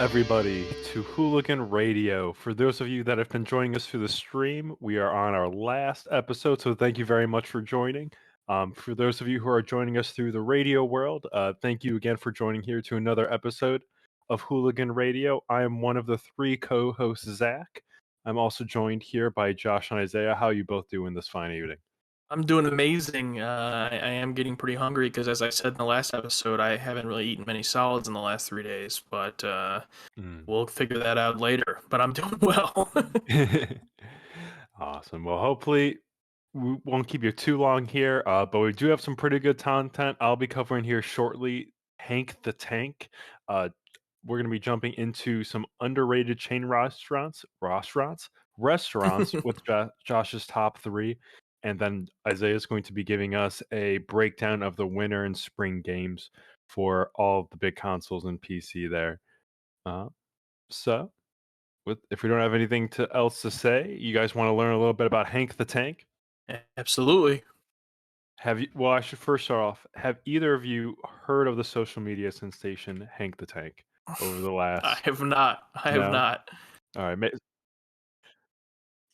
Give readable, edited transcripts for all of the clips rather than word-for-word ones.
everybody, to Hooligan Radio. For those of you that have been joining us through the stream, we are on our last episode, so thank you very much for joining. For those of you who are joining us through the radio world, thank you again for joining here to another episode of Hooligan Radio. I am one of the three co-hosts, Zach. I'm also joined here by Josh and Isaiah. How are you both doing this fine evening? I'm doing amazing. I am getting pretty hungry because, as I said in the last episode, I haven't really eaten many solids in the last 3 days. But we'll figure that out later. But I'm doing well. Awesome. Well, hopefully we won't keep you too long here, but we do have some pretty good content I'll be covering here shortly. Hank the Tank. We're going to be jumping into some underrated chain restaurants with Josh's top three. And then Isaiah is going to be giving us a breakdown of the winter and spring games for all of the big consoles and PC there. So, if we don't have anything else to say, you guys want to learn a little bit about Hank the Tank? Absolutely. Well, I should first start off. Have either of you heard of the social media sensation Hank the Tank over the last? I have not. I have not. All right.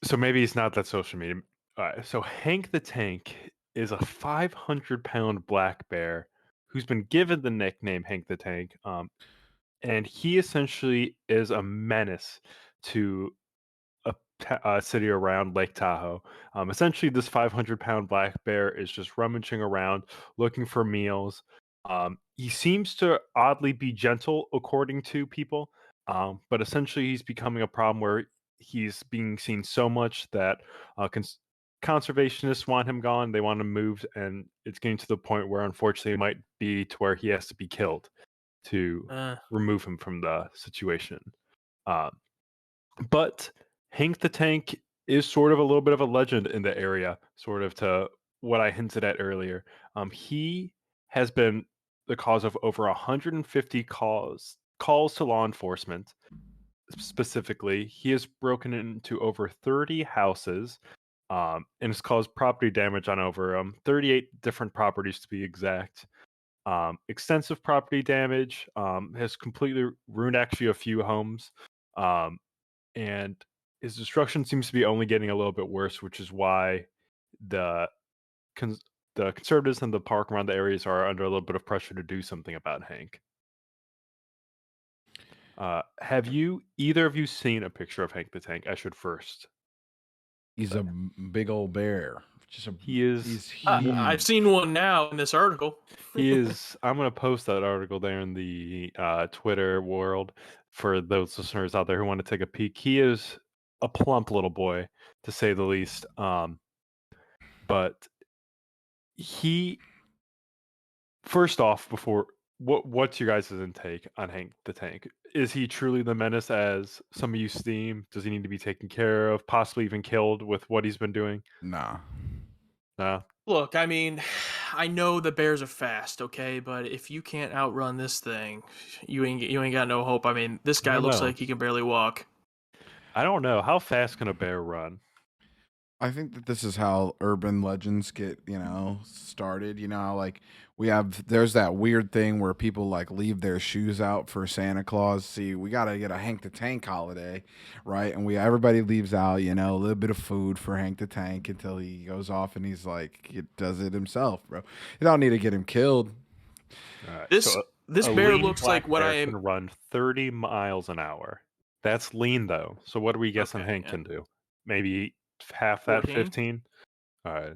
So maybe it's not that social media. All right. So Hank the Tank is a 500-pound black bear who's been given the nickname Hank the Tank. And he essentially is a menace to a city around Lake Tahoe. Essentially, this 500-pound black bear is just rummaging around looking for meals. He seems to oddly be gentle, according to people, but essentially he's becoming a problem where he's being seen so much that conservationists want him gone. They want him moved, and it's getting to the point where, unfortunately, it might be to where he has to be killed to remove him from the situation. But Hank the Tank is sort of a little bit of a legend in the area, sort of to what I hinted at earlier. He has been the cause of over 150 calls to law enforcement. Specifically, he has broken into over 30 houses and has caused property damage on over 38 different properties, to be exact. Extensive property damage, has completely ruined actually a few homes. And his destruction seems to be only getting a little bit worse, which is why the conservatives in the park around the areas are under a little bit of pressure to do something about Hank. Have either of you seen a picture of Hank the Tank? I should first. He's a big old bear. He is. He's huge. I've seen one now in this article. He is. I'm going to post that article there in the Twitter world for those listeners out there who want to take a peek. He is a plump little boy, to say the least. But he, first off, what's your guys' intake on Hank the Tank? Is he truly the menace as some of you steam? Does he need to be taken care of, possibly even killed with what he's been doing? Nah. Look, I mean, I know the bears are fast, okay, but if you can't outrun this thing, you ain't got no hope. I mean, this guy looks like he can barely walk. I don't know. How fast can a bear run? I think that this is how urban legends get, started. Like there's that weird thing where people like leave their shoes out for Santa Claus. See, we got to get a Hank the Tank holiday, right? And everybody leaves out, a little bit of food for Hank the Tank until he goes off and he's like, he does it himself, bro. You don't need to get him killed. Right, this bear looks like what I am. Can run 30 miles an hour. That's lean though. So what do we guessing Hank can do? Maybe half 14? that, 15. All right.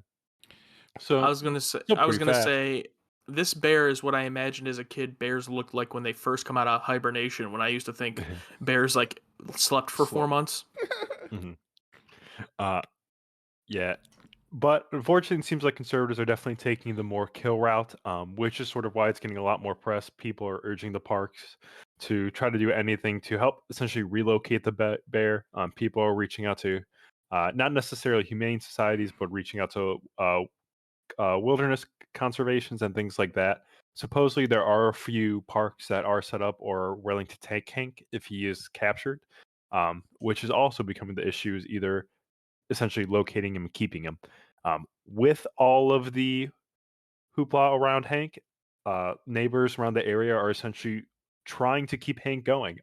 So I was gonna say this bear is what I imagined as a kid bears looked like when they first come out of hibernation. When I used to think bears like slept for 4 months. Yeah, but unfortunately, it seems like conservatives are definitely taking the more kill route, which is sort of why it's getting a lot more press. People are urging the parks to try to do anything to help essentially relocate the bear. People are reaching out to not necessarily humane societies, but reaching out to wilderness conservations and things like that. Supposedly, there are a few parks that are set up or are willing to take Hank if he is captured, which is also becoming the issue, is either essentially locating him and keeping him. With all of the hoopla around Hank, neighbors around the area are essentially trying to keep Hank going.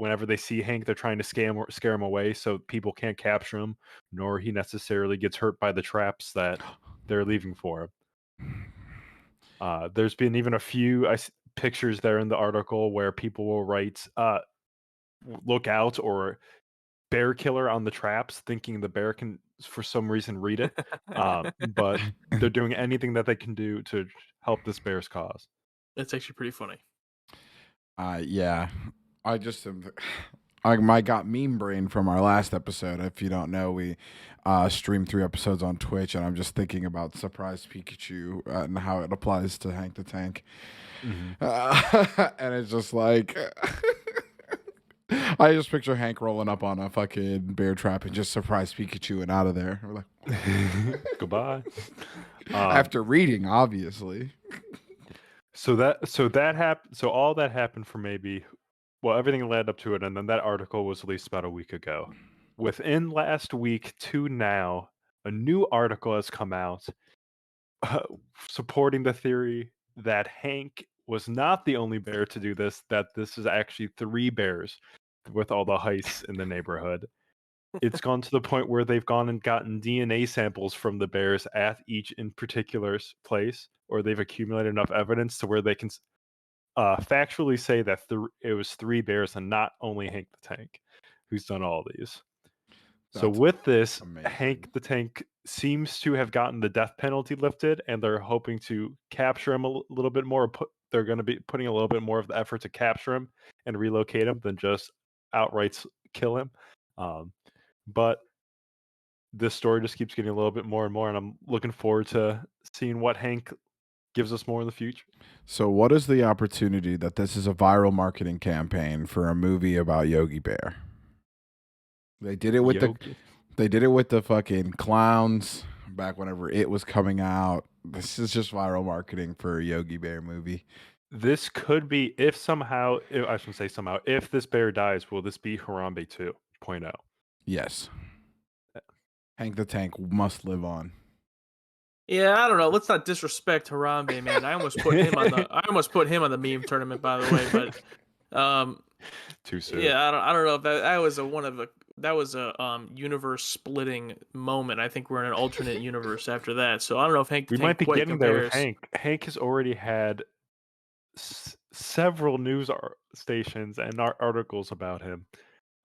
whenever they see Hank, they're trying to scare him away so people can't capture him, nor he necessarily gets hurt by the traps that they're leaving for him. There's been even a few pictures there in the article where people will write look out or bear killer on the traps, thinking the bear can for some reason read it. But they're doing anything that they can do to help this bear's cause. That's actually pretty funny. Yeah, I just I got meme brain from our last episode. If you don't know, we streamed 3 episodes on Twitch, and I'm just thinking about Surprise Pikachu and how it applies to Hank the Tank. And it's just like I just picture Hank rolling up on a fucking bear trap and just Surprise Pikachu and out of there. We're like, goodbye. After reading, obviously. So that happened. So all that happened for everything led up to it, and then that article was released about a week ago. Within last week to now, a new article has come out supporting the theory that Hank was not the only bear to do this, that this is actually 3 bears with all the heists in the neighborhood. It's gone to the point where they've gone and gotten DNA samples from the bears at each in particular place, or they've accumulated enough evidence to where they can factually say that it was 3 bears and not only Hank the Tank who's done all these. So with this, amazing. Hank the Tank seems to have gotten the death penalty lifted, and they're hoping to capture him a little bit more. They're going to be putting a little bit more of the effort to capture him and relocate him than just outright kill him. But this story just keeps getting a little bit more and more, and I'm looking forward to seeing what Hank gives us more in the future. So what is the opportunity that this is a viral marketing campaign for a movie about Yogi Bear? They did it with the fucking clowns back whenever it was coming out. This is just viral marketing for a Yogi Bear movie. This could be if this bear dies, will this be Harambe 2.0? Yes. Hank the Tank must live on. Yeah, I don't know. Let's not disrespect Harambe, man. I almost put him on the meme tournament, by the way, but too soon. Yeah, I don't know if that was a universe splitting moment. I think we're in an alternate universe after that. So I don't know if Hank the Tank might be getting there with Hank. Hank has already had several news stations and articles about him.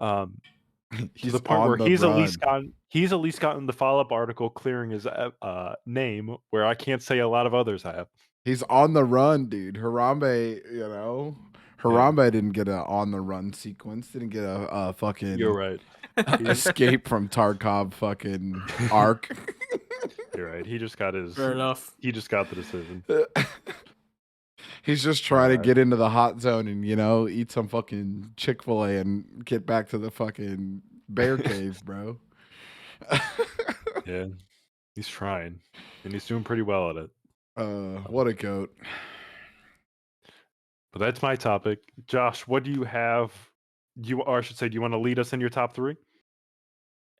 To the point where he's at least gotten the follow-up article clearing his name, where I can't say a lot of others have. He's on the run, dude. Harambe, Harambe didn't get a on the run sequence. Didn't get a fucking. You're right. Escape from Tarkov fucking arc. You're right. He just got his. Fair enough. He just got the decision. He's just trying to get into the hot zone and eat some fucking Chick-fil-A and get back to the fucking bear cave, bro. Yeah, he's trying, and he's doing pretty well at it. What a goat. But that's my topic. Josh, what do you have? Do you want to lead us in your top 3?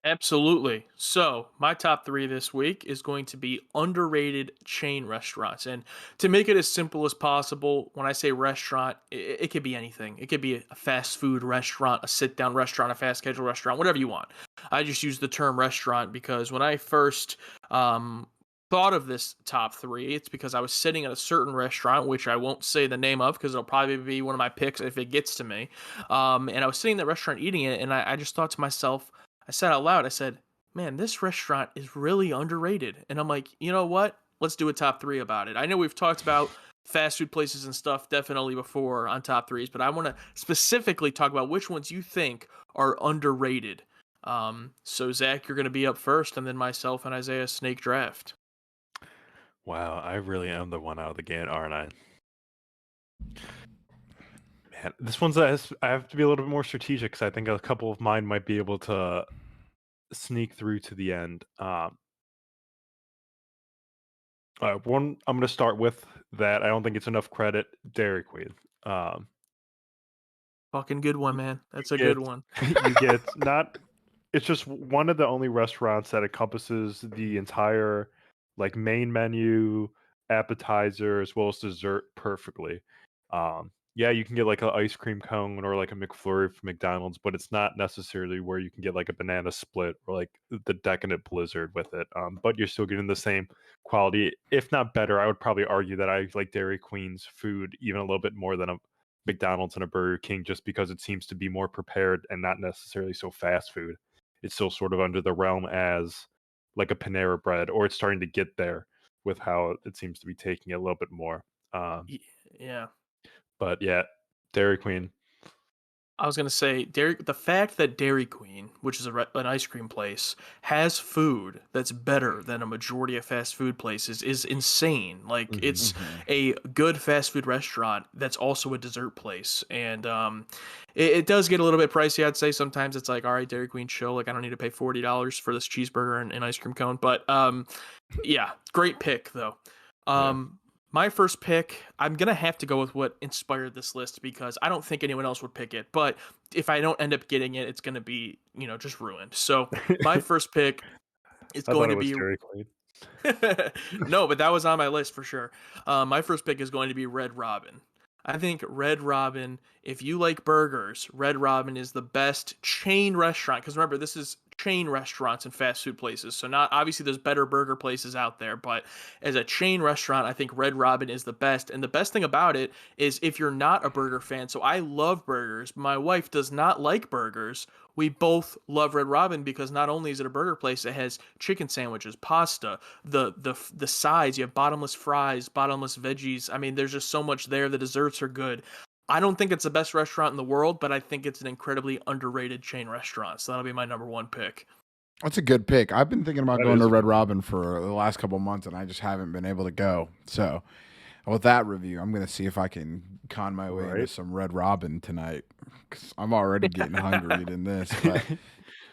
Absolutely. So my top 3 this week is going to be underrated chain restaurants. And to make it as simple as possible, when I say restaurant, it could be anything. It could be a fast food restaurant, a sit-down restaurant, a fast casual restaurant, whatever you want. I just use the term restaurant because when I first thought of this top 3, it's because I was sitting at a certain restaurant, which I won't say the name of because it'll probably be one of my picks if it gets to me. And I was sitting in the restaurant eating it, and I just thought to myself, I said out loud, I said, man, this restaurant is really underrated. And I'm like, you know what? Let's do a top 3 about it. I know we've talked about fast food places and stuff definitely before on top 3s, but I want to specifically talk about which ones you think are underrated. So Zach, you're going to be up first, and then myself and Isaiah snake draft. Wow, I really am the one out of the gate, aren't I? Man, this one's I have to be a little bit more strategic because I think a couple of mine might be able to sneak through to the end. One I'm going to start with that I don't think it's enough credit. Dairy Queen. Fucking good one, man. That's a good one. You get not. It's just one of the only restaurants that encompasses the entire main menu, appetizer, as well as dessert perfectly. yeah, you can get like an ice cream cone or like a McFlurry from McDonald's, but it's not necessarily where you can get like a banana split or like the decadent Blizzard with it. But you're still getting the same quality, if not better. I would probably argue that I like Dairy Queen's food even a little bit more than a McDonald's and a Burger King, just because it seems to be more prepared and not necessarily so fast food. It's still sort of under the realm as like a Panera Bread, or it's starting to get there with how it seems to be taking it a little bit more. Um, Yeah. but yeah, Dairy Queen. I was gonna say the fact that Dairy Queen, which is an ice cream place, has food that's better than a majority of fast food places is insane. Like it's a good fast food restaurant that's also a dessert place, and it does get a little bit pricey. I'd say sometimes it's like, all right, Dairy Queen, chill. Like I don't need to pay $40 for this cheeseburger and ice cream cone, but yeah, great pick though. My first pick, I'm going to have to go with what inspired this list because I don't think anyone else would pick it. But if I don't end up getting it, it's going to be, just ruined. So my first pick is I going thought it to was be. Dairy Queen. No, but that was on my list for sure. My first pick is going to be Red Robin. I think Red Robin, if you like burgers, Red Robin is the best chain restaurant. Because remember, this is chain restaurants and fast food places. So not obviously there's better burger places out there, but as a chain restaurant, I think Red Robin is the best. And the best thing about it is if you're not a burger fan, so I love burgers. My wife does not like burgers. We both love Red Robin because not only is it a burger place, it has chicken sandwiches, pasta, the sides. You have bottomless fries, bottomless veggies. I mean, there's just so much there. The desserts are good. I don't think it's the best restaurant in the world, but I think it's an incredibly underrated chain restaurant. So that'll be my number one pick. That's a good pick. I've been thinking about That going is to a Red good Robin for the last couple of months, and I just haven't been able to go. So, with that review, I'm going to see if I can con my way into Right. some Red Robin tonight because I'm already getting hungry in this. But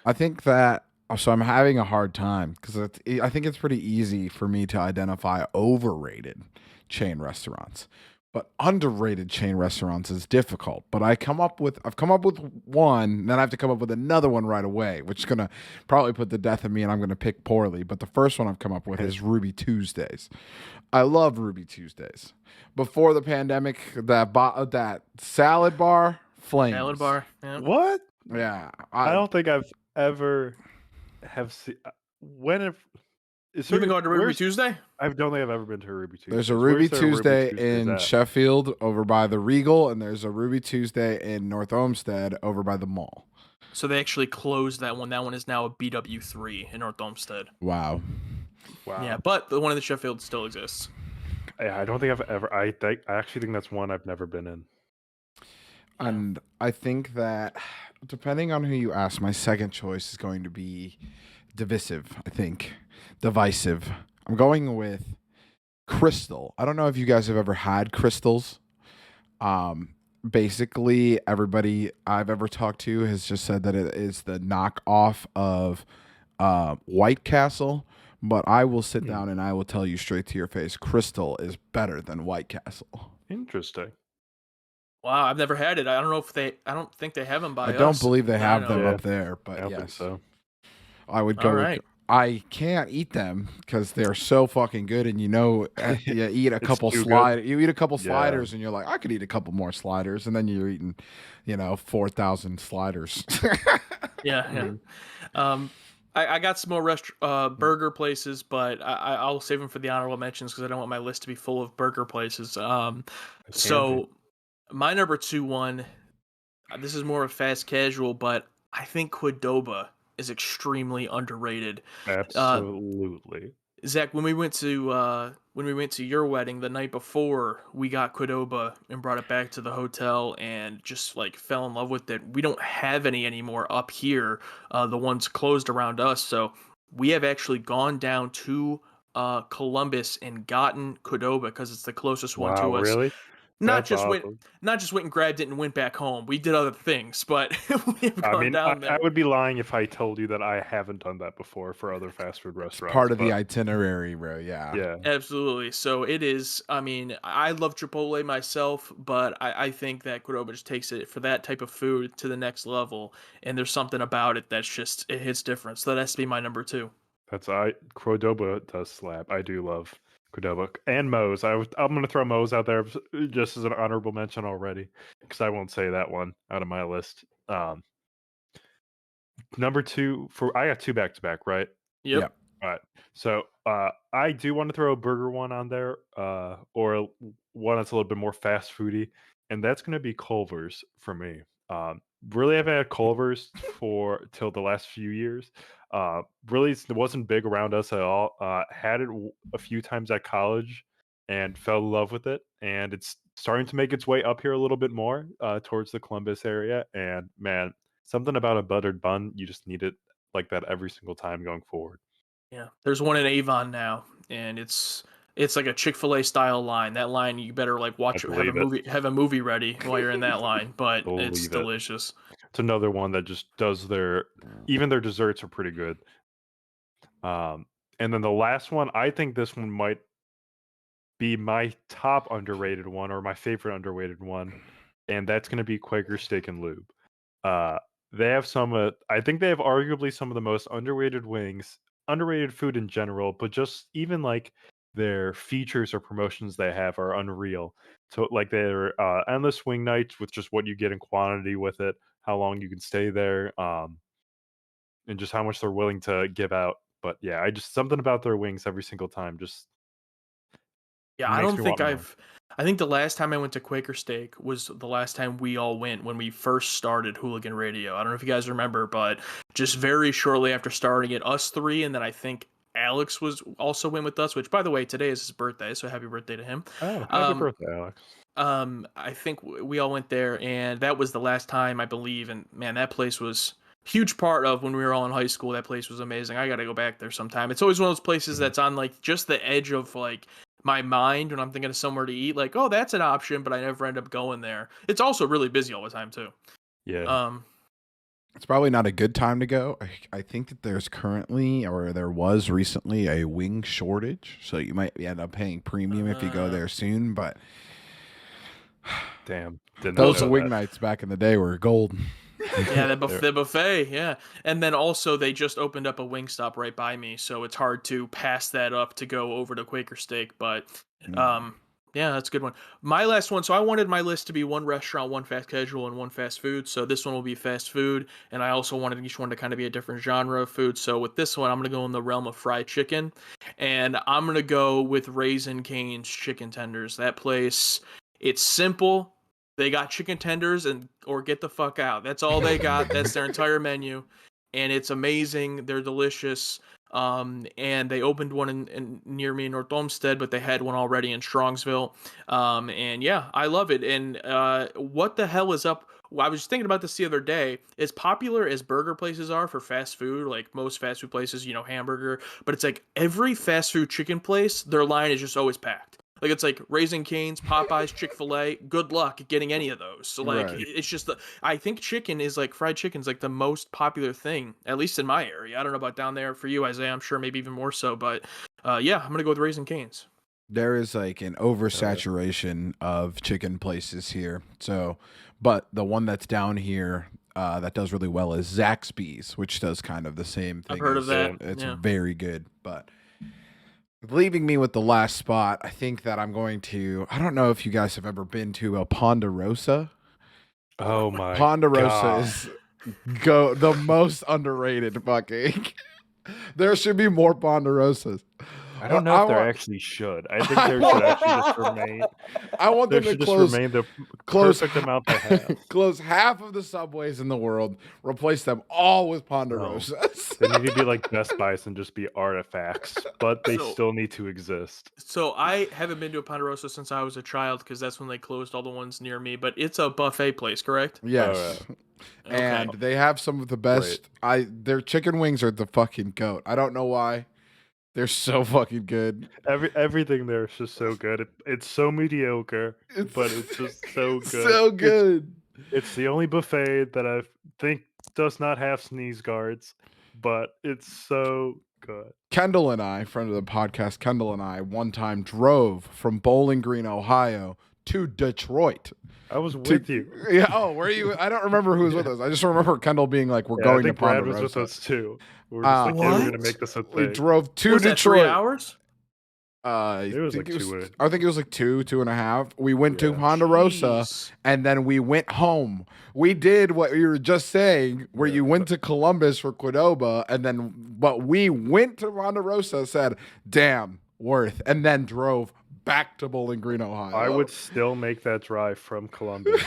I think that so I'm having a hard time because I think it's pretty easy for me to identify overrated chain restaurants, but underrated chain restaurants is difficult. But I've come up with one, then I have to come up with another one right away, which is gonna probably put the death of me, and I'm gonna pick poorly. But the first one I've come up with is Ruby Tuesdays. I love Ruby Tuesdays. Before the pandemic, that salad bar, flames. Salad bar. Yeah. What? Yeah, I don't think I've ever have seen. Is You there? been going to Ruby where's- Tuesday? I don't think I've ever been to a Ruby Tuesday. There's a Ruby Tuesday in Sheffield over by the Regal, and there's a Ruby Tuesday in North Olmsted over by the mall. So they actually closed that one. That one is now a BW3 in North Olmsted. Wow. Yeah, but the one in the Sheffield still exists. I don't think I've ever. I actually think that's one I've never been in. And I think that depending on who you ask, my second choice is going to be divisive. Divisive. I'm going with Crystal. I don't know if you guys have ever had Crystals. Basically, everybody I've ever talked to has just said that it is the knockoff of White Castle. But I will sit down and I will tell you straight to your face, Crystal is better than White Castle. Interesting. Wow, I've never had it. I don't think they have them by us. I don't believe they have them Yeah. up there, but I don't yes. think so. I would go. All right. I can't eat them because they're so fucking good, and you eat a couple too good. sliders. You eat a couple Yeah. sliders, and you're like, I could eat a couple more sliders, and then you're eating, 4,000 sliders. Yeah. I got some more burger places, but I'll save them for the honorable mentions because I don't want my list to be full of burger places. So my number 2 this is more of fast casual, but I think Qdoba is extremely underrated. Absolutely. Zach, when we went to your wedding the night before, we got Qdoba and brought it back to the hotel and just like fell in love with it. We don't have any anymore up here. The ones closed around us, so we have actually gone down to Columbus and gotten Qdoba because it's the closest one to us. Really? Not That's just awesome. went and grabbed it and went back home. We did other things, but we've gone down there. I would be lying if I told you that I haven't done that before for other fast food restaurants. Part of the itinerary, bro. Yeah. Absolutely. So it is. I mean, I love Chipotle myself, but I think that Qdoba just takes it for that type of food to the next level. And there's something about it that's just it hits different. So that has to be my number 2. Qdoba does slap. I do love Qdoba and Moe's. I'm going to throw Moe's out there just as an honorable mention already, because I won't say that one out of my list. Number two I got two back to back, right? Yep. All right. So I do want to throw a burger one on there, or one that's a little bit more fast foody, and that's going to be Culver's for me. Really haven't had Culver's till the last few years. Really, it wasn't big around us at all. Had it a few times at college, and fell in love with it. And it's starting to make its way up here a little bit more towards the Columbus area. And man, something about a buttered bun, you just need it like that every single time going forward. Yeah, there's one in Avon now, and it's like a Chick-fil-A style line. That line you better like watch it, have a movie ready while you're in that line, but it's delicious. It's another one that just does even their desserts are pretty good. And then the last one, I think this one might be my top underrated one, or my favorite underrated one, and that's going to be Quaker Steak and Lube. They have I think they have arguably some of the most underrated wings, underrated food in general, but just even like their features or promotions they have are unreal. So like their endless wing nights with just what you get in quantity with it, how long you can stay there, and just how much they're willing to give out. But yeah, I just something about their wings every single time just I don't think I think the last time I went to Quaker Steak was the last time we all went when we first started Hooligan Radio. I don't know if you guys remember, but just very shortly after starting it, us three, and then I think Alex also went with us, which by the way, today is his birthday, so happy birthday to him. Oh, happy birthday, Alex. I think we all went there, and that was the last time, I believe, and man, that place was huge part of when we were all in high school. That place was amazing. I got to go back there sometime. It's always one of those places that's on like just the edge of like my mind when I'm thinking of somewhere to eat, like, oh, that's an option, but I never end up going there. It's also really busy all the time too. Yeah. It's probably not a good time to go. I think that there's currently, or there was recently, a wing shortage, so you might end up paying premium if you go there soon. But damn, those wing nights back in the day were golden. Yeah, the buffet, yeah. And then also they just opened up a Wingstop right by me, so it's hard to pass that up to go over to Quaker Steak. But yeah, that's a good one. My last one, so I wanted my list to be one restaurant, one fast casual, and one fast food. So this one will be fast food, and I also wanted each one to kind of be a different genre of food. So with this one, I'm going to go in the realm of fried chicken, and I'm going to go with Raising Cane's chicken tenders. That place, it's simple. They got chicken tenders or get the fuck out. That's all they got. That's their entire menu, and it's amazing. They're delicious. And they opened one in near me in North Olmsted, but they had one already in Strongsville. And yeah, I love it. And what the hell is up? I was thinking about this the other day. As popular as burger places are for fast food, like most fast food places, hamburger, but it's like every fast food chicken place, their line is just always packed. Like, it's like Raising Cane's, Popeyes, Chick-fil-A. Good luck getting any of those. So, like, It's just I think fried chicken's like the most popular thing, at least in my area. I don't know about down there for you, Isaiah. I'm sure maybe even more so. But, yeah, I'm going to go with Raising Cane's. There is like an oversaturation of chicken places here. So, but the one that's down here that does really well is Zaxby's, which does kind of the same thing. I've heard of that. It's very good, but leaving me with the last spot, I think that I'm going to. I don't know if you guys have ever been to a Ponderosa. Oh my! Ponderosa is the most underrated fucking. There should be more Ponderosas. I don't know if there actually should. I think there should actually just remain. I want them to remain the perfect amount they have. Close half of the subways in the world, replace them all with Ponderosas. They need to be like Best Buys and just be artifacts, but they still need to exist. So I haven't been to a Ponderosa since I was a child because that's when they closed all the ones near me. But it's a buffet place, correct? Yes. And they have some of the best. Their chicken wings are the fucking goat. I don't know why. They're so fucking good. Everything there is just so good. It's so mediocre, but it's just so good. So good. It's the only buffet that I think does not have sneeze guards, but it's so good. Kendall and I, friend of the podcast, Kendall and I, one time drove from Bowling Green, Ohio to Detroit. I was with you. Yeah. Oh, were you? I don't remember who was with us. I just remember Kendall being like, "We're going to Ponderosa." Brad was with us too. We were just like, "Yeah, we're gonna make this a thing." We drove to Detroit. That 3 hours? It was like two. I think it was like 2.5. We went to Yeah. Ponderosa Jeez. and then we went home. We did what you were just saying, where you went to Columbus for Cordoba, but we went to Ponderosa, said, damn, worth, and then drove back to Bowling Green, Ohio. I would still make that drive from Columbus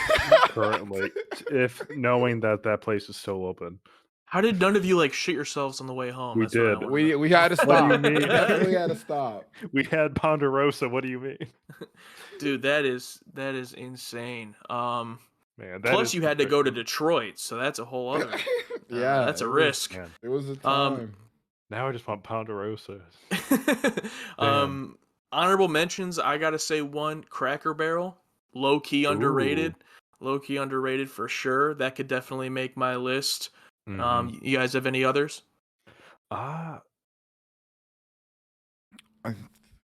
currently, if knowing that place is still open. How did none of you like shit yourselves on the way home? We That's what I did. wanna We know. we had to stop. What do you mean? We definitely had to stop. We had Ponderosa. What do you mean? Dude, that is insane. Man, Plus you had to go to Detroit, so that's a whole other. Yeah, that's a it was- risk. Man, It was a time. now I just want Ponderosa. Honorable mentions. I gotta say one, Cracker Barrel, low key underrated. Low key underrated for sure. That could definitely make my list. Mhm. You guys have any others? Ah,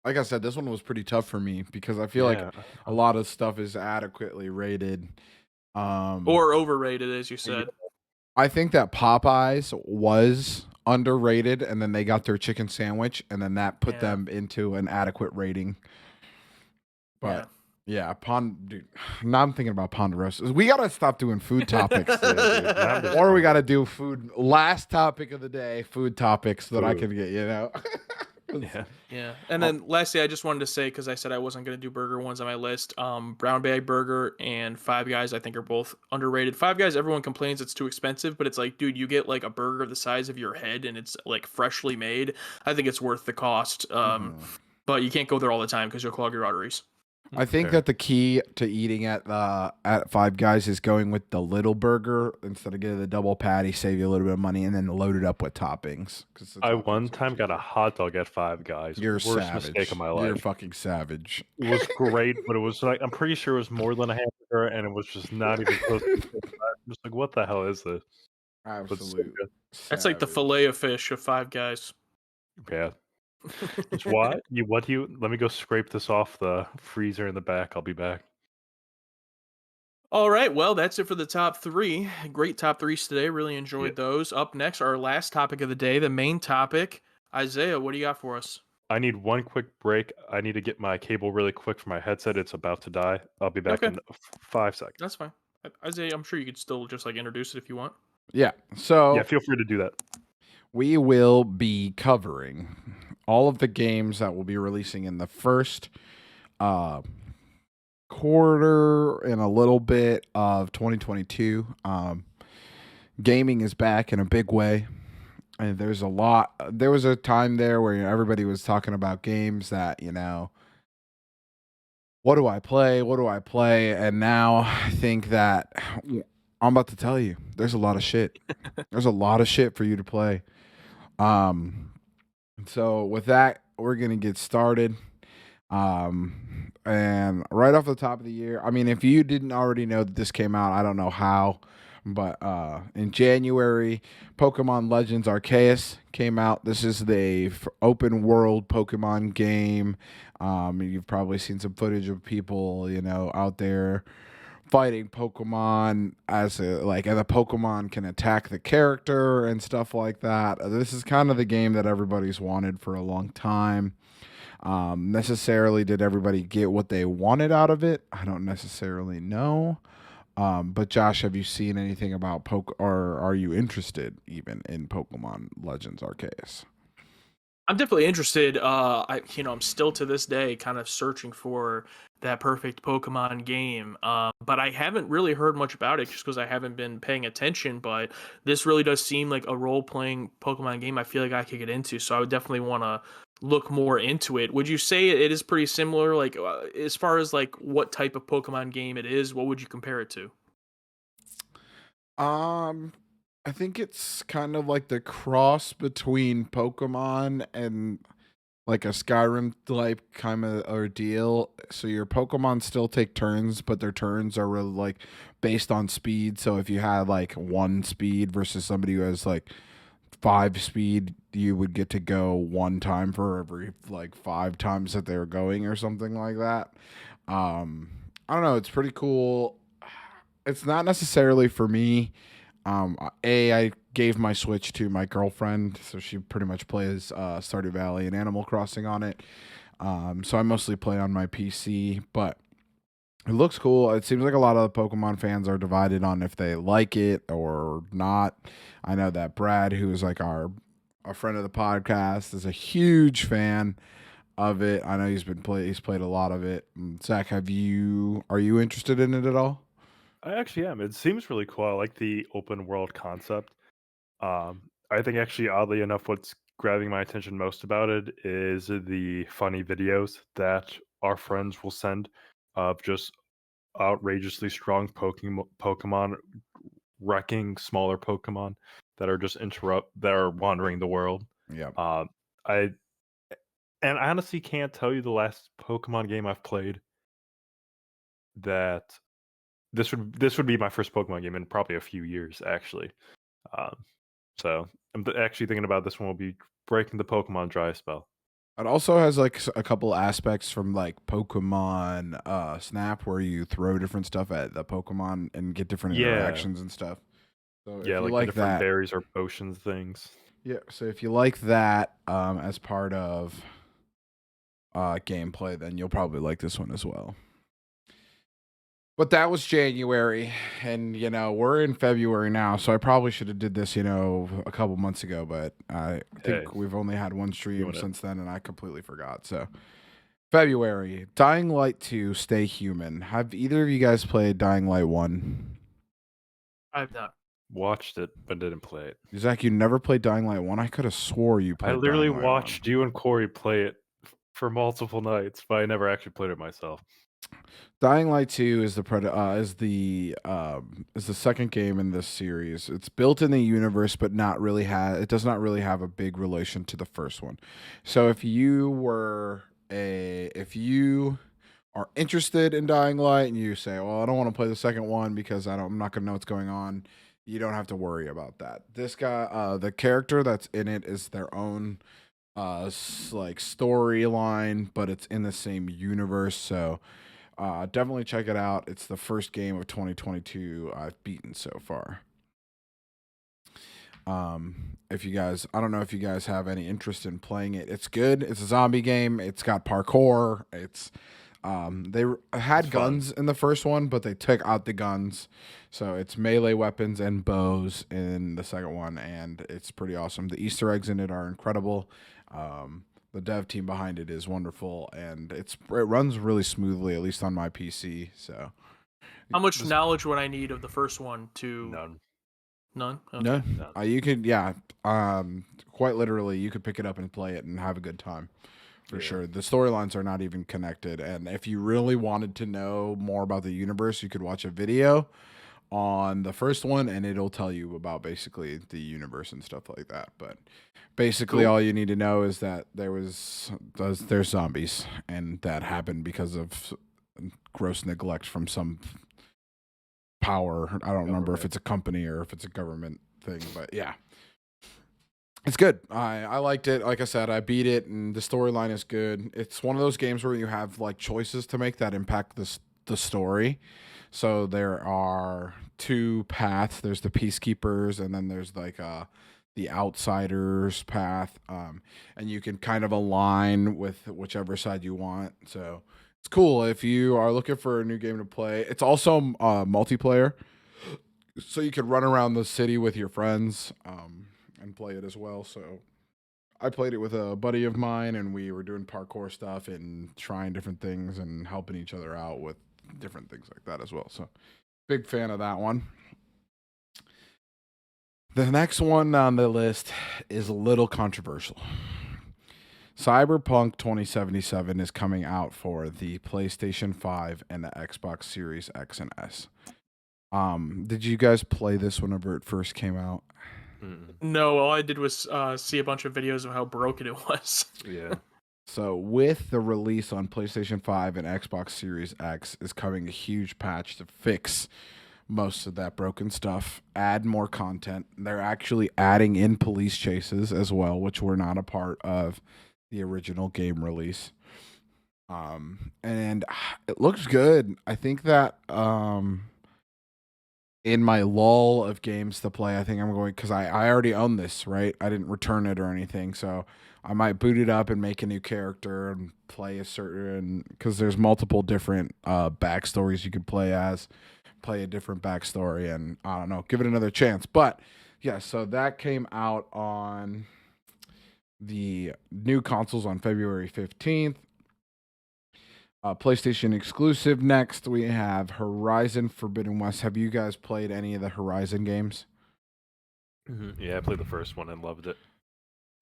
Like I said, this one was pretty tough for me because I feel like yeah. a lot of stuff is adequately rated. Or overrated, as you said. I think that Popeyes was underrated, and then they got their chicken sandwich, and then that put Yeah. them into an adequate rating. But yeah, dude, now I'm thinking about Ponderosa. We gotta stop doing food topics, Yeah, dude. or we gotta do food. Last topic of the day, food topics that I Food. can get. Yeah. Yeah. And then lastly, I just wanted to say, because I said I wasn't going to do burger ones on my list, Brown Bag Burger and Five Guys, I think, are both underrated. Five Guys, everyone complains it's too expensive, but it's like, dude, you get like a burger the size of your head and it's like freshly made. I think it's worth the cost. But you can't go there all the time because you'll clog your arteries. I think that the key to eating at Five Guys is going with the little burger instead of getting the double patty, save you a little bit of money, and then load it up with toppings. I one time got a hot dog at Five Guys. You're Worst savage. mistake of my life. You're fucking savage. It was great, but it was like, I'm pretty sure it was more than a hamburger, and it was just not even close to the same size. I'm just like, what the hell is this? But it's so Absolute. good. That's like the fillet of fish of Five Guys. Yeah. It's what you let me go scrape this off the freezer in the back. I'll be back. All right, well, that's it for the top three. Great top threes today. Really enjoyed those. Up next, our last topic of the day, the main topic. Isaiah, what do you got for us? I need one quick break. I need to get my cable really quick for my headset. It's about to die. I'll be back in 5 seconds. That's fine. Isaiah, I'm sure you could still just like introduce it if you want. Yeah. So yeah, feel free to do that. We will be covering all of the games that will be releasing in the first quarter and a little bit of 2022. Gaming is back in a big way. And there was a time there where everybody was talking about games that, what do I play? What do I play? And now I think that I'm about to tell you, there's a lot of shit. There's a lot of shit for you to play. So with that, we're going to get started. And right off the top of the year, I mean, if you didn't already know that this came out, I don't know how, but in January, Pokemon Legends Arceus came out. This is the open world Pokemon game. You've probably seen some footage of people, out there fighting Pokemon and the Pokemon can attack the character and stuff like that. This is kind of the game that everybody's wanted for a long time. Necessarily did everybody get what they wanted out of it? I don't necessarily know. But Josh, have you seen anything about or are you interested even in Pokemon Legends Arceus? I'm definitely interested. I'm still to this day kind of searching for that perfect Pokemon game. But I haven't really heard much about it just because I haven't been paying attention. But this really does seem like a role-playing Pokemon game I feel like I could get into. So I would definitely want to look more into it. Would you say it is pretty similar? Like as far as like what type of Pokemon game it is, what would you compare it to? I think it's kind of like the cross between Pokemon and like a Skyrim type kind of ordeal. So your Pokemon still take turns, but their turns are really like based on speed. So if you had like 1 speed versus somebody who has like 5 speed, you would get to go 1 time for every like 5 times that they were going or something like that. I don't know. It's pretty cool. It's not necessarily for me. I gave my Switch to my girlfriend, so she pretty much plays Stardew Valley and Animal Crossing on it. So I mostly play on my PC, but it looks cool. It seems like a lot of the Pokemon fans are divided on if they like it or not. I know that Brad, who is like our a friend of the podcast, is a huge fan of it. I know he's played a lot of it. Zach, are you interested in it at all? I actually am. It seems really cool. I like the open world concept. I think actually, oddly enough, what's grabbing my attention most about it is the funny videos that our friends will send of just outrageously strong Pokemon wrecking smaller Pokemon that are just that are wandering the world. Yeah. I and I honestly can't tell you the last Pokemon game I've played that this would be my first Pokemon game in probably a few years, actually. Um, so I'm actually thinking about this one will be breaking the Pokemon dry spell. It also has like a couple aspects from like Pokemon Snap where you throw different stuff at the Pokemon and get different Yeah, interactions and stuff. So if yeah, you like the like different that, berries or potions things. yeah. So if you like that as part of gameplay, then you'll probably like this one as well. But that was January, and we're in February now, so I probably should have did this, a couple months ago. But I think Hey, we've only had one stream doing it. since then, and I completely forgot. So February, Dying Light 2, Stay Human. Have either of you guys played Dying Light 1? I've not. Watched it, but didn't play it. Zach, you never played Dying Light 1? I could have swore you played I literally Dying Light watched you and Corey play it for multiple nights, but I never actually played it myself. Dying Light 2 is is the second game in this series. It's built in the universe, but it does not really have a big relation to the first one. So if you are interested in Dying Light and you say, "Well, I don't want to play the second one because I'm not going to know what's going on," you don't have to worry about that. This guy, the character that's in it is their own like storyline, but it's in the same universe. So definitely check it out. It's the first game of 2022 I've beaten so far. If you guys, I don't know if you guys have any interest in playing it. It's good. It's a zombie game. It's got parkour. They had guns in the first one, but they took out the guns. So it's melee weapons and bows in the second one, and it's pretty awesome. The Easter eggs in it are incredible. The dev team behind it is wonderful, and it runs really smoothly, at least on my PC. So, how much knowledge would I need of the first one to? None. Okay. No. You could, quite literally, you could pick it up and play it and have a good time. For sure. The storylines are not even connected. And if you really wanted to know more about the universe, you could watch a video on the first one and it'll tell you about basically the universe and stuff like that. But basically all you need to know is that there's zombies, and that happened because of gross neglect from some power. I don't remember if it's a company or if it's a government thing, but yeah. It's good. I liked it. Like I said, I beat it, and the storyline is good. It's one of those games where you have like choices to make that impact the story. So there are two paths. There's the peacekeepers, and then there's like the outsiders path. And you can kind of align with whichever side you want. So it's cool if you are looking for a new game to play. It's also multiplayer, so you could run around the city with your friends. And play it as well. So I played it with a buddy of mine, and we were doing parkour stuff and trying different things and helping each other out with different things like that as well. So big fan of that one. The next one on the list is a little controversial. Cyberpunk 2077 is coming out for the PlayStation 5 and the Xbox Series X and S. Did you guys play this whenever it first came out? No, all I did was see a bunch of videos of how broken it was. Yeah. So with the release on PlayStation 5 and Xbox Series X is coming a huge patch to fix most of that broken stuff, add more content. They're actually adding in police chases as well, which were not a part of the original game release. And it looks good. I think that in my lull of games to play, I think I'm going because I already own this, right? I didn't return it or anything, so I might boot it up and make a new character and play a certain because there's multiple different backstories you could play as, play a different backstory, and I don't know, give it another chance. But yeah, so that came out on the new consoles on February 15th. PlayStation exclusive next, we have Horizon Forbidden West. Have you guys played any of the Horizon games? Yeah, I played the first one and loved it.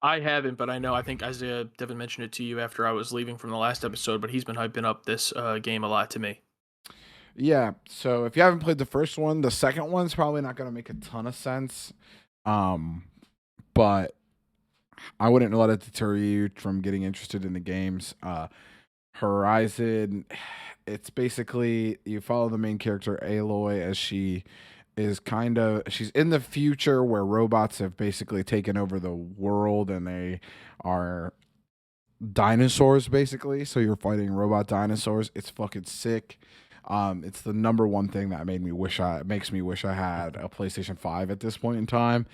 I haven't, but I think Isaiah Devin mentioned it to you after I was leaving from the last episode, but he's been hyping up this game a lot to me. Yeah, so if you haven't played the first one, the second one's probably not going to make a ton of sense. But I wouldn't let it deter you from getting interested in the games. Horizon, it's basically you follow the main character Aloy as she is she's in the future where robots have basically taken over the world and they are dinosaurs basically. So you're fighting robot dinosaurs. It's fucking sick. It's the number one thing that makes me wish I had a PlayStation 5 at this point in time.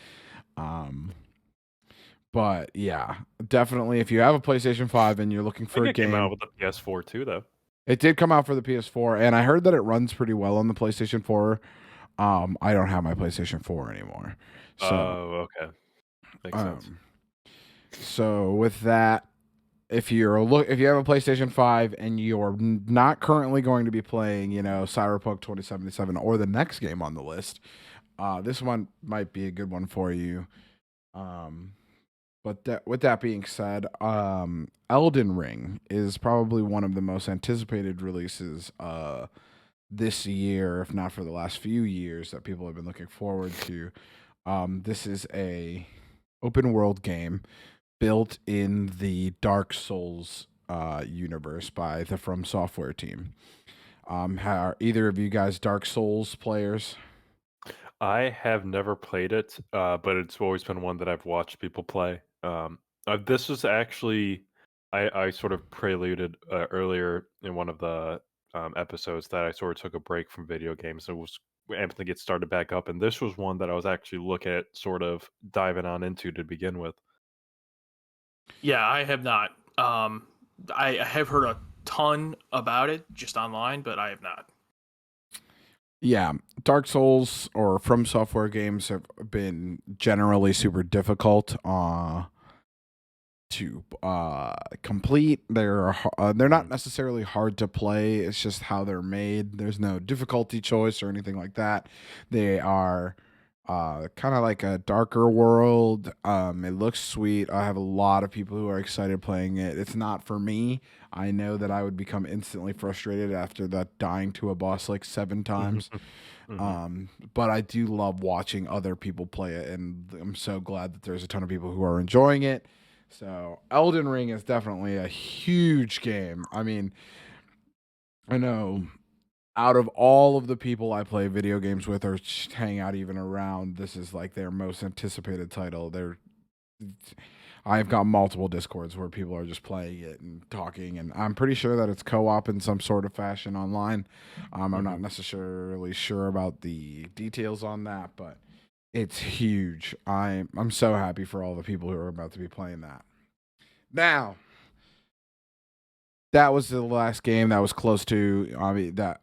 But yeah, definitely if you have a PlayStation 5 and you're looking for a game. It came out with the PS4 too, though. It did come out for the PS4, and I heard that it runs pretty well on the PlayStation 4. I don't have my PlayStation 4 anymore. So, okay. Makes sense. So with that, if you have a PlayStation 5 and you're not currently going to be playing, Cyberpunk 2077 or the next game on the list, this one might be a good one for you. But with that being said, Elden Ring is probably one of the most anticipated releases this year, if not for the last few years, that people have been looking forward to. This is a open world game built in the Dark Souls universe by the From Software team. Are either of you guys Dark Souls players? I have never played it, but it's always been one that I've watched people play. This was actually I sort of preluded earlier in one of the episodes that I sort of took a break from video games and was amped to get started back up, and this was one that I was actually looking at sort of diving on into to begin with. Yeah, I have not. I have heard a ton about it just online, but I have not. Yeah, Dark Souls or From Software games have been generally super difficult to complete. They're not necessarily hard to play. It's just how they're made. There's no difficulty choice or anything like that. They are kind of like a darker world. It looks sweet. I have a lot of people who are excited playing it. It's not for me. I know that I would become instantly frustrated after that dying to a boss like 7 times. But I do love watching other people play it, and I'm so glad that there's a ton of people who are enjoying it. So Elden Ring is definitely a huge game. I mean, I know out of all of the people I play video games with or hang out even around, this is like their most anticipated title. I've got multiple discords where people are just playing it and talking, and I'm pretty sure that it's co-op in some sort of fashion online. I'm not necessarily sure about the details on that, but it's huge. I'm so happy for all the people who are about to be playing that. Now, that was the last game that was close to. I mean, that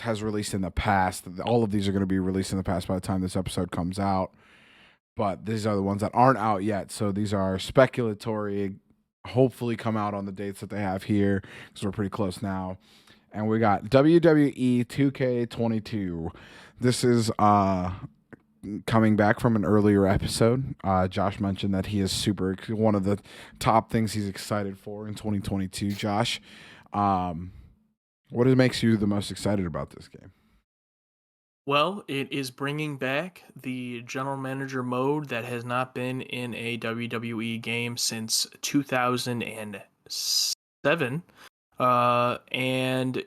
has released in the past. All of these are going to be released in the past by the time this episode comes out. But these are the ones that aren't out yet. So these are speculatory. Hopefully, come out on the dates that they have here because we're pretty close now. And we got WWE 2K22. This is coming back from an earlier episode. Josh mentioned that he is one of the top things he's excited for in 2022. Josh, what makes you the most excited about this game? Well, it is bringing back the general manager mode that has not been in a WWE game since 2007. And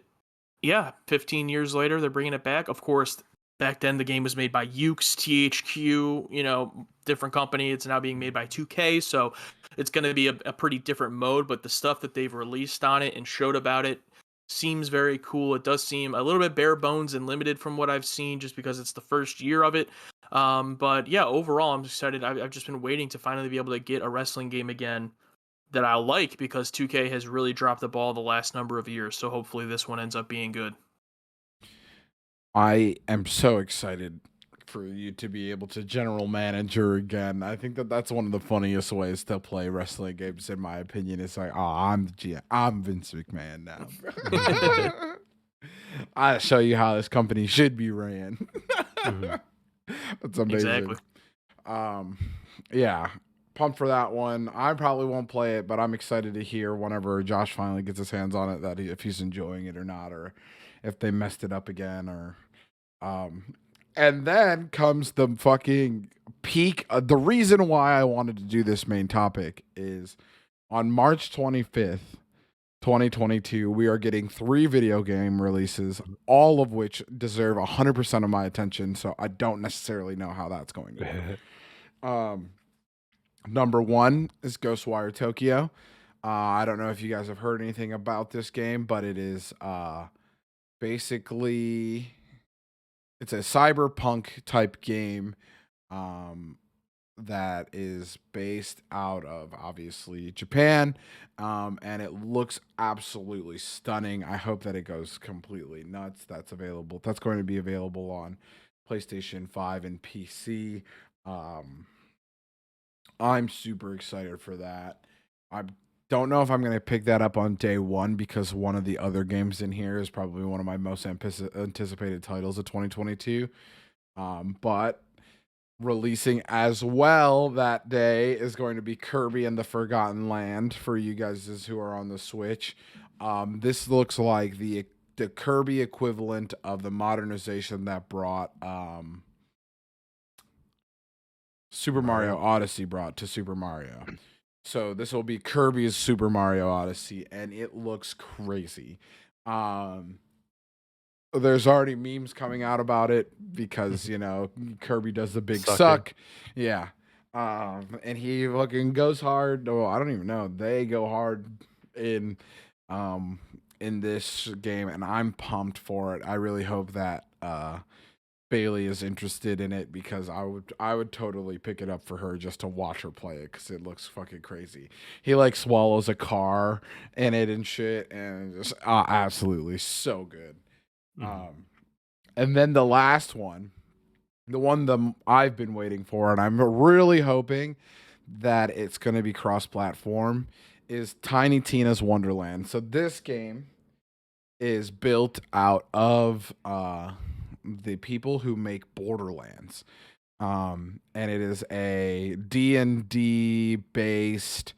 yeah, 15 years later, they're bringing it back. Of course, back then the game was made by Ukes, THQ, different company. It's now being made by 2K, so it's going to be a pretty different mode, but the stuff that they've released on it and showed about it seems very cool. It does seem a little bit bare bones and limited from what I've seen, just because it's the first year of it. But yeah, overall, I'm excited. I've just been waiting to finally be able to get a wrestling game again that I like, because 2K has really dropped the ball the last number of years. So hopefully this one ends up being good. I am so excited for you to be able to general manager again. I think that that's one of the funniest ways to play wrestling games, in my opinion. It's like, oh, I'm the GM. I'm Vince McMahon now. I'll show you how this company should be ran. That's amazing. Exactly. Yeah, pumped for that one. I probably won't play it, but I'm excited to hear whenever Josh finally gets his hands on it that if he's enjoying it or not, or if they messed it up again, or and then comes the fucking peak. The reason why I wanted to do this main topic is on March 25th, 2022, we are getting 3 video game releases, all of which deserve 100% of my attention. So I don't necessarily know how that's going to work. Number 1 is Ghostwire Tokyo. I don't know if you guys have heard anything about this game, but it is basically, it's a cyberpunk type game that is based out of, obviously, Japan, and it looks absolutely stunning. I hope that it goes completely nuts. That's available. That's going to be available on PlayStation 5 and PC. I'm super excited for that. I don't know if I'm going to pick that up on day one, because one of the other games in here is probably one of my most anticipated titles of 2022. But releasing as well that day is going to be Kirby and the Forgotten Land for you guys who are on the Switch. This looks like the Kirby equivalent of the modernization that brought Super Mario Odyssey brought to Super Mario. So this will be Kirby's Super Mario Odyssey, and it looks crazy. There's already memes coming out about it because, you know, Kirby does the big suck. Yeah. And he fucking goes hard. Well, I don't even know. They go hard in this game, and I'm pumped for it. I really hope that Bailey is interested in it, because I would totally pick it up for her just to watch her play it, because it looks fucking crazy. He like swallows a car in it and shit, and just absolutely so good. And then the last one, the one that I've been waiting for, and I'm really hoping that it's going to be cross-platform, is Tiny Tina's Wonderland. So this game is built out of the people who make Borderlands, and it is a D&D based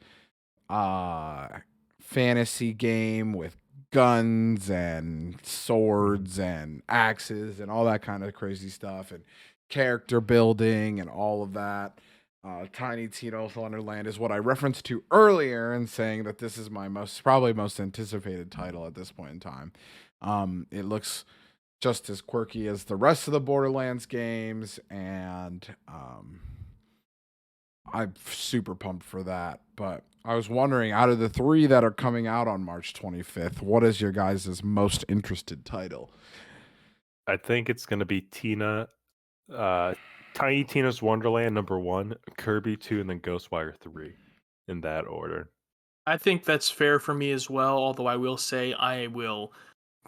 fantasy game with guns and swords and axes and all that kind of crazy stuff, and character building and all of that. Tiny Tina's Wonderland is what I referenced to earlier in saying that this is my probably most anticipated title at this point in time. It looks just as quirky as the rest of the Borderlands games, and I'm super pumped for that. But I was wondering, out of the 3 that are coming out on March 25th, what is your guys' most interested title? I think it's going to be Tiny Tina's Wonderland #1, Kirby 2, and then Ghostwire 3, in that order. I think that's fair for me as well, although I will say I will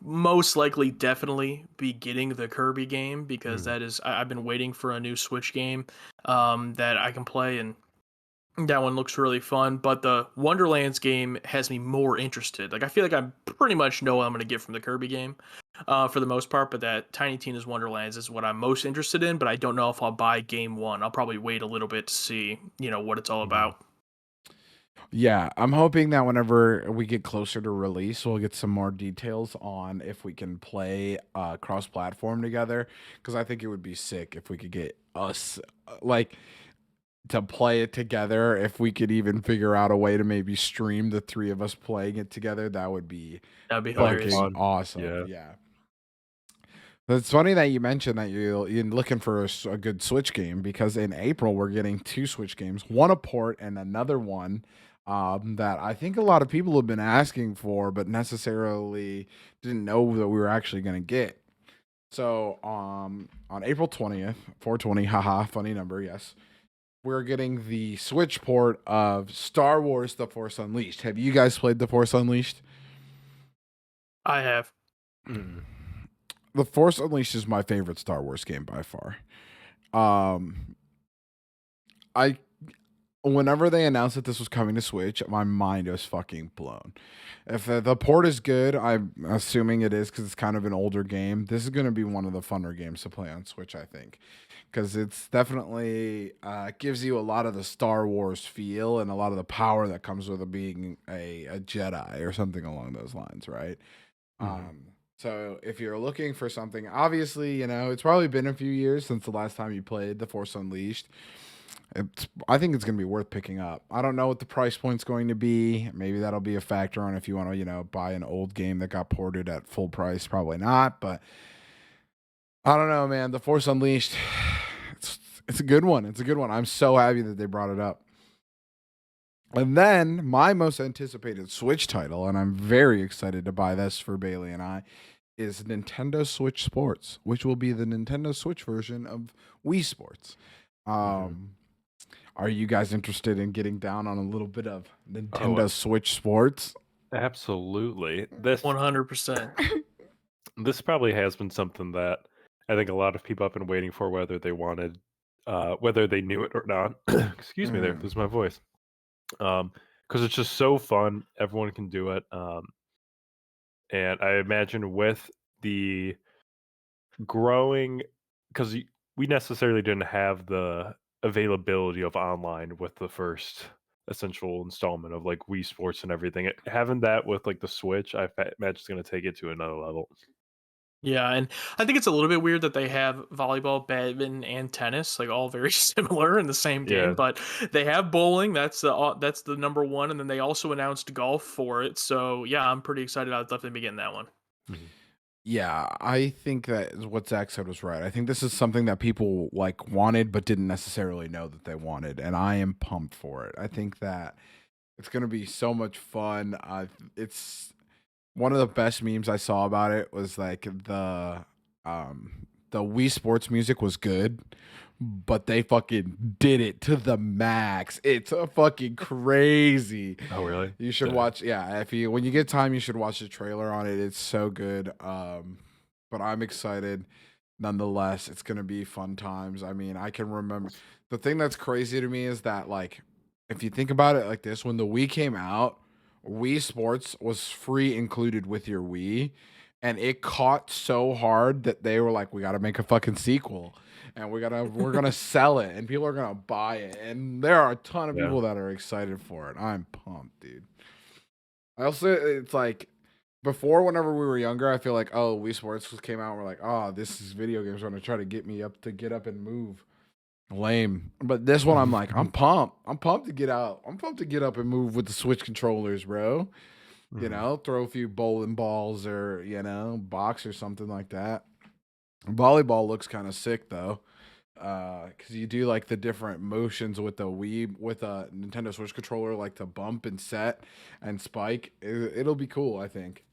most likely definitely be getting the Kirby game, because that is, I've been waiting for a new Switch game that I can play, and that one looks really fun. But the Wonderlands game has me more interested. Like, I feel like I pretty much know what I'm going to get from the Kirby game for the most part, but that Tiny Tina's Wonderlands is what I'm most interested in, but I don't know if I'll buy game 1. I'll probably wait a little bit to see, what it's all about. Yeah, I'm hoping that whenever we get closer to release, we'll get some more details on if we can play cross-platform together, because I think it would be sick if we could get us to play it together. If we could even figure out a way to maybe stream the 3 of us playing it together, that'd be hilarious. Awesome. Yeah. But it's funny that you mentioned that you're looking for a good Switch game, because in April we're getting 2 Switch games, one a port and another one that I think a lot of people have been asking for, but necessarily didn't know that we were actually going to get. So, on April 20th, 420, haha, funny number, yes. We're getting the Switch port of Star Wars: The Force Unleashed. Have you guys played The Force Unleashed? I have. The Force Unleashed is my favorite Star Wars game by far. Um, I Whenever they announced that this was coming to Switch, my mind was fucking blown. If the port is good, I'm assuming it is because it's kind of an older game. This is going to be one of the funner games to play on Switch, I think, because it's definitely gives you a lot of the Star Wars feel and a lot of the power that comes with it being a Jedi or something along those lines, right? So if you're looking for something, obviously, it's probably been a few years since the last time you played The Force Unleashed. I think it's going to be worth picking up. I don't know what the price point's going to be. Maybe that'll be a factor on if you want to, buy an old game that got ported at full price. Probably not, but I don't know, man. The Force Unleashed, it's a good one. It's a good one. I'm so happy that they brought it up. And then my most anticipated Switch title, and I'm very excited to buy this for Bailey and I, is Nintendo Switch Sports, which will be the Nintendo Switch version of Wii Sports. Are you guys interested in getting down on a little bit of Nintendo Switch Sports? Absolutely. 100%. This probably has been something that I think a lot of people have been waiting for, whether they wanted, whether they knew it or not. Excuse me, there. This is my voice. Because it's just so fun. Everyone can do it. And I imagine with the growing, because we necessarily didn't have the availability of online with the first essential installment of like Wii Sports and everything. Having that with like the Switch, I imagine it's going to take it to another level. Yeah, and I think it's a little bit weird that they have volleyball, badminton, and tennis, like all very similar in the same game. Yeah. But they have bowling. That's the number one, and then they also announced golf for it. So yeah, I'm pretty excited. I'd definitely be getting that one. Yeah, I think that what Zach said was right. I think this is something that people like wanted but didn't necessarily know that they wanted, and I am pumped for it. I think that it's going to be so much fun. It's one of the best memes I saw about it was like the Wii Sports music was good, but they fucking did it to the max. It's a fucking crazy. Oh, really? You should watch. Yeah, when you get time, you should watch the trailer on it. It's so good. But I'm excited. Nonetheless, it's gonna be fun times. I mean, I can remember the thing that's crazy to me is that like, if you think about it like this, when the Wii came out, Wii Sports was free included with your Wii, and it caught so hard that they were like, we got to make a fucking sequel, and we're gonna sell it, and people are gonna buy it, and there are a ton of people that are excited for it. I'm pumped, dude. I also, it's like before, whenever we were younger, I feel like, oh, Wii Sports came out, we're like, oh, this is video games are gonna try to get me up to get up and move. Lame. But this one, I'm like, I'm pumped. I'm pumped to get out. I'm pumped to get up and move with the Switch controllers, bro. Throw a few bowling balls or, box or something like that. Volleyball looks kind of sick, though. Because you do like the different motions with the Wii, with a Nintendo Switch controller, like to bump and set and spike. It'll be cool, I think.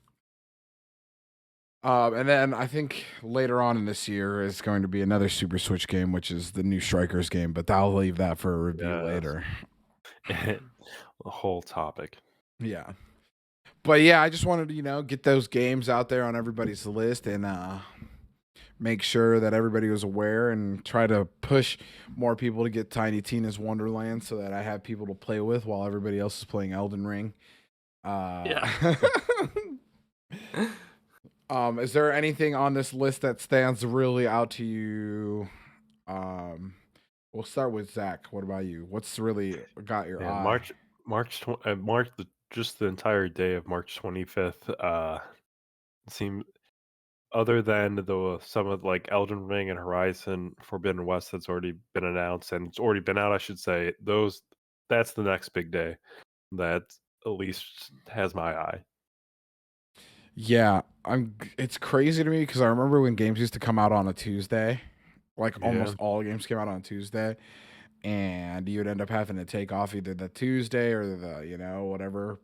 And then I think later on in this year is going to be another Super Switch game, which is the new Strikers game, but I'll leave that for a review later. The whole topic. Yeah. But yeah, I just wanted to, get those games out there on everybody's list and make sure that everybody was aware and try to push more people to get Tiny Tina's Wonderland so that I have people to play with while everybody else is playing Elden Ring. Yeah. Is there anything on this list that stands really out to you? We'll start with Zach. What about you? What's really got your eye? Just the entire day of March 25th. Seemed other than some of like Elden Ring and Horizon Forbidden West that's already been announced and it's already been out, I should say. That's the next big day that at least has my eye. Yeah, it's crazy to me because I remember when games used to come out on a Tuesday, like almost all games came out on Tuesday, and you would end up having to take off either the Tuesday or the whatever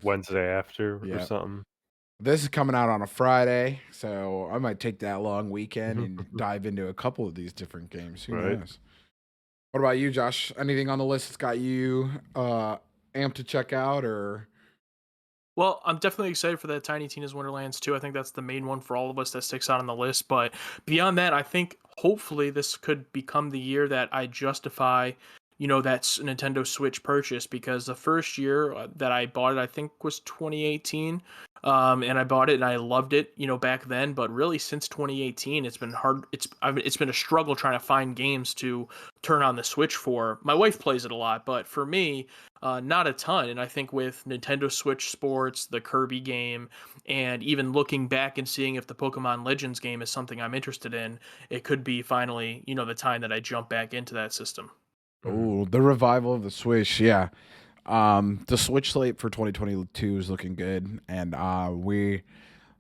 Wednesday after or Yeah. something. This is coming out on a Friday, so I might take that long weekend and dive into a couple of these different games. Who knows? What about you, Josh? Anything on the list that's got you amped to check out, or? Well, I'm definitely excited for that Tiny Tina's Wonderlands too. I think that's the main one for all of us that sticks out on the list. But beyond that, I think hopefully this could become the year that I justify, that Nintendo Switch purchase, because the first year that I bought it, I think was 2018. And I bought it and I loved it, back then. But really, since 2018, it's been hard. It's been a struggle trying to find games to turn on the Switch for. My wife plays it a lot, but for me, not a ton. And I think with Nintendo Switch Sports, the Kirby game, and even looking back and seeing if the Pokemon Legends game is something I'm interested in, it could be finally, the time that I jump back into that system. Oh, the revival of the Switch, yeah. The Switch slate for 2022 is looking good, and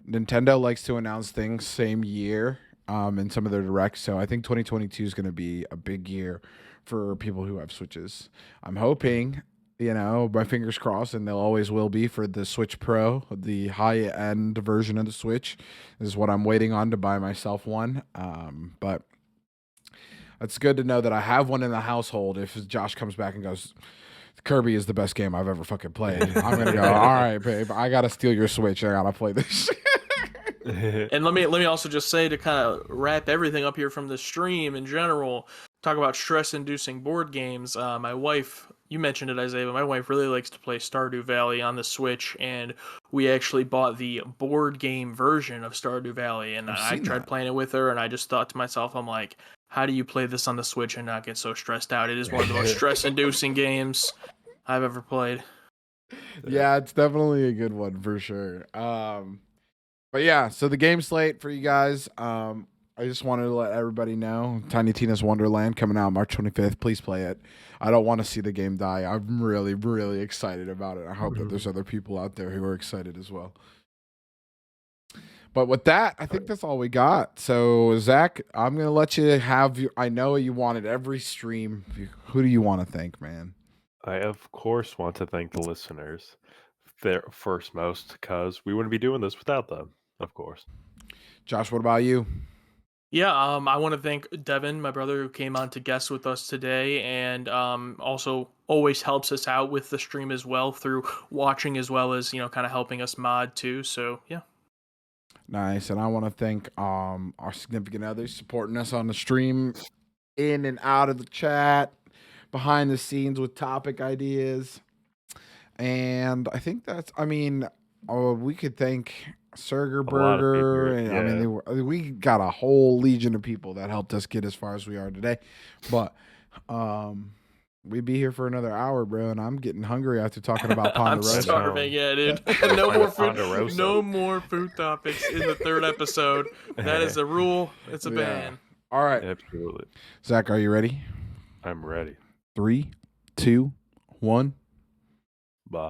Nintendo likes to announce things same year in some of their directs, so I think 2022 is going to be a big year for people who have Switches. I'm hoping, my fingers crossed, and they'll always will be for the Switch Pro, the high-end version of the Switch, is what I'm waiting on to buy myself one. But it's good to know that I have one in the household. If Josh comes back and goes, Kirby is the best game I've ever fucking played, I'm gonna go, all right, babe, I gotta steal your Switch. I gotta play this. And let me also just say, to kind of wrap everything up here from the stream in general, talk about stress-inducing board games. My wife, you mentioned it, Isaiah, but my wife really likes to play Stardew Valley on the Switch, and we actually bought the board game version of Stardew Valley, and I tried playing it with her, and I just thought to myself, I'm like, how do you play this on the Switch and not get so stressed out? It is one of the most stress-inducing games I've ever played. Yeah, it's definitely a good one for sure. But yeah, so the game slate for you guys. I just wanted to let everybody know Tiny Tina's Wonderland coming out March 25th. Please play it. I don't want to see the game die. I'm really, really excited about it. I hope that there's other people out there who are excited as well. But with that, I think that's all we got. So, Zach, I'm going to let you have I know you wanted every stream. Who do you want to thank, man? I, of course, want to thank the listeners first most, because we wouldn't be doing this without them, of course. Josh, what about you? Yeah, I want to thank Devin, my brother, who came on to guest with us today, and also always helps us out with the stream as well through watching, as well as kind of helping us mod too. So yeah. Nice. And I want to thank our significant others supporting us on the stream, in and out of the chat, behind the scenes with topic ideas. And I think we could thank Surger Burger. And I mean, we got a whole legion of people that helped us get as far as we are today. But we'd be here for another hour, bro, and I'm getting hungry after talking about Ponderosa. I'm starving, yeah, dude. No more food topics in the third episode. That is a rule. It's a ban. All right. Absolutely. Zach, are you ready? I'm ready. 3, 2, 1. Bye.